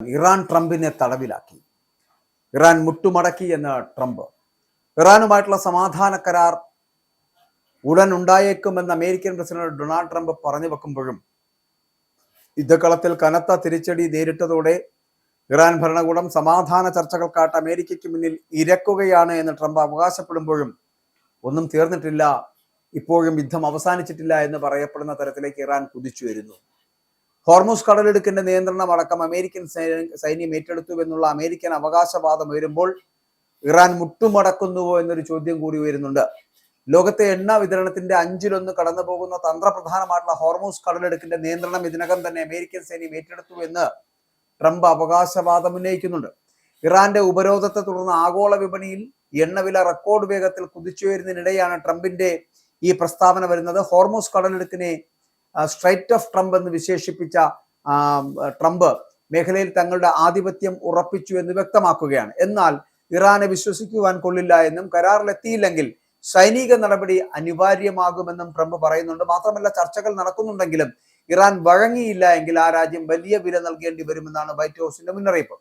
Iran ട്രംപിനെ തടവിലാക്കി. Iran മുട്ടുമടക്കി എന്ന് Trump. ഇറാനുമായിട്ടുള്ള സമാധാന കരാർ ഉടൻ ഉണ്ടായേക്കുമെന്ന് അമേരിക്കൻ പ്രസിഡന്റ് ഡൊണാൾഡ് ട്രംപ് പറഞ്ഞു വെക്കുമ്പോഴും യുദ്ധക്കളത്തിൽ കനത്ത തിരിച്ചടി നേരിട്ടതോടെ ഇറാൻ ഭരണകൂടം സമാധാന ചർച്ചകൾക്കായിട്ട് അമേരിക്കയ്ക്ക് മുന്നിൽ ഇരക്കുകയാണ് എന്ന് ട്രംപ് അവകാശപ്പെടുമ്പോഴും ഒന്നും തീർന്നിട്ടില്ല, ഇപ്പോഴും യുദ്ധം അവസാനിച്ചിട്ടില്ല എന്ന് പറയപ്പെടുന്ന തരത്തിലേക്ക് ഇറാൻ കുതിച്ചു വരുന്നു. ഹോർമുസ് കടലിടുക്കിന്റെ നിയന്ത്രണം അടക്കം അമേരിക്കൻ സൈന്യം ഏറ്റെടുത്തു എന്നുള്ള അമേരിക്കൻ അവകാശവാദം ഉയരുമ്പോൾ ഇറാൻ മുട്ടുമടക്കുന്നുവോ എന്നൊരു ചോദ്യം കൂടി ഉയരുന്നുണ്ട്. ലോകത്തെ എണ്ണ വിതരണത്തിന്റെ 1/5 കടന്നു പോകുന്ന തന്ത്രപ്രധാനമായിട്ടുള്ള ഹോർമുസ് കടലിടുക്കിന്റെ നിയന്ത്രണം ഇതിനകം തന്നെ അമേരിക്കൻ സൈന്യം ഏറ്റെടുത്തു എന്ന് ട്രംപ് അവകാശവാദം ഉന്നയിക്കുന്നുണ്ട്. ഇറാന്റെ ഉപരോധത്തെ തുടർന്ന് ആഗോള വിപണിയിൽ എണ്ണവില റെക്കോർഡ് വേഗത്തിൽ കുതിച്ചുയരുന്നതിനിടെയാണ് ട്രംപിന്റെ ഈ പ്രസ്താവന വരുന്നത്. ഹോർമുസ് കടലിടുക്കിനെ സ്ട്രൈറ്റ് ഓഫ് ട്രംപ് എന്ന് വിശേഷിപ്പിച്ച ട്രംപ് മേഖലയിൽ തങ്ങളുടെ ആധിപത്യം ഉറപ്പിച്ചു എന്ന് വ്യക്തമാക്കുകയാണ്. എന്നാൽ ഇറാനെ വിശ്വസിക്കുവാൻ കൊള്ളില്ല എന്നും കരാറിലെത്തിയില്ലെങ്കിൽ സൈനിക നടപടി അനിവാര്യമാകുമെന്നും ട്രംപ് പറയുന്നുണ്ട്. മാത്രമല്ല, ചർച്ചകൾ നടക്കുന്നുണ്ടെങ്കിലും ഇറാൻ വഴങ്ങിയില്ല എങ്കിൽ ആ രാജ്യം വലിയ വില നൽകേണ്ടി വരുമെന്നാണ് വൈറ്റ് ഹൗസിന്റെ മുന്നറിയിപ്പ്.